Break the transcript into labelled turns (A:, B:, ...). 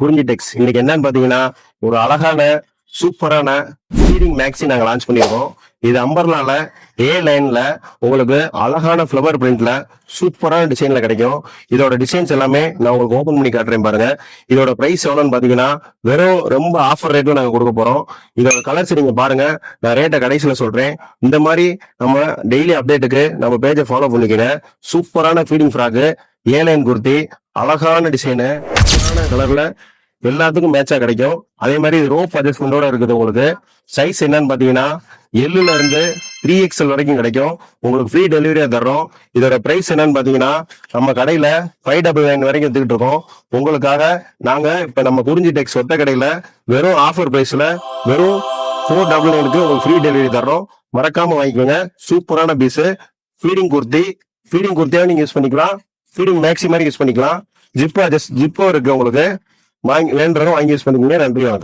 A: குறிஞ்சி டெக்ஸ் இன்னைக்கு என்னன்னு பாத்தீங்கன்னா ஒரு அழகான சூப்பரான ஃபீடிங் மேக்ஸி நாங்க லான்ச் பண்ணியிருக்கோம். இது அம்பர்லால ஏ லைன்ல உங்களுக்கு அழகான ஃபிளவர் பிரிண்ட்ல சூப்பரான டிசைன்ல கிடைக்கும். இதோட டிசைன்ஸ் எல்லாமே நான் உங்களுக்கு ஓபன் பண்ணி காட்டுறேன் பாருங்க. இதோட பிரைஸ் எவ்வளவுன்னு பாத்தீங்கன்னா வெறும் ரொம்ப ஆஃபர் ரேட்ல நாங்க கொடுக்க போறோம். இதோட கலர்ஸ் நீங்க பாருங்க, நான் ரேட்டை கடைசியில சொல்றேன். இந்த மாதிரி நம்ம டெய்லி அப்டேட்டுக்கு நம்ம பேஜை ஃபாலோ பண்ணிக்கங்க. சூப்பரான ஃபீடிங் ஃப்ராக் ஏ லைன் குர்த்தி, அழகான டிசைனு, அழகான கலர்ல எல்லாத்துக்கும் மேட்சா கிடைக்கும். அதே மாதிரி ரோப் அட்ஜஸ்ட்மெண்டோட இருக்குது. உங்களுக்கு சைஸ் என்னன்னு பாத்தீங்கன்னா எல்லுல இருந்து 3XL வரைக்கும் கிடைக்கும். உங்களுக்கு ஃப்ரீ டெலிவரியா தர்றோம். இதோட பிரைஸ் என்னன்னு பாத்தீங்கன்னா நம்ம கடையில 599 வரைக்கும் எடுத்துக்கிட்டு இருக்கோம். உங்களுக்காக நாங்க இப்ப நம்ம குறிஞ்சி டெக்ஸ் ஒத்த கடையில வெறும் ஆஃபர் பிரைஸ்ல வெறும் 499க்கு உங்களுக்கு ஃப்ரீ டெலிவரி தர்றோம். மறக்காம வாங்கிக்கோங்க. சூப்பரான பீஸ். ஃபீடிங் குர்த்தியா நீங்க யூஸ் பண்ணிக்கலாம். ஃபீடிங் மேக்ஸி மாதிரி யூஸ் பண்ணிக்கலாம். ஜிப்போ இருக்கு உங்களுக்கு. வேண்டுறவங்க வாங்கி யூஸ் பண்ணிக்கோங்க. நன்றி, வணக்கம்.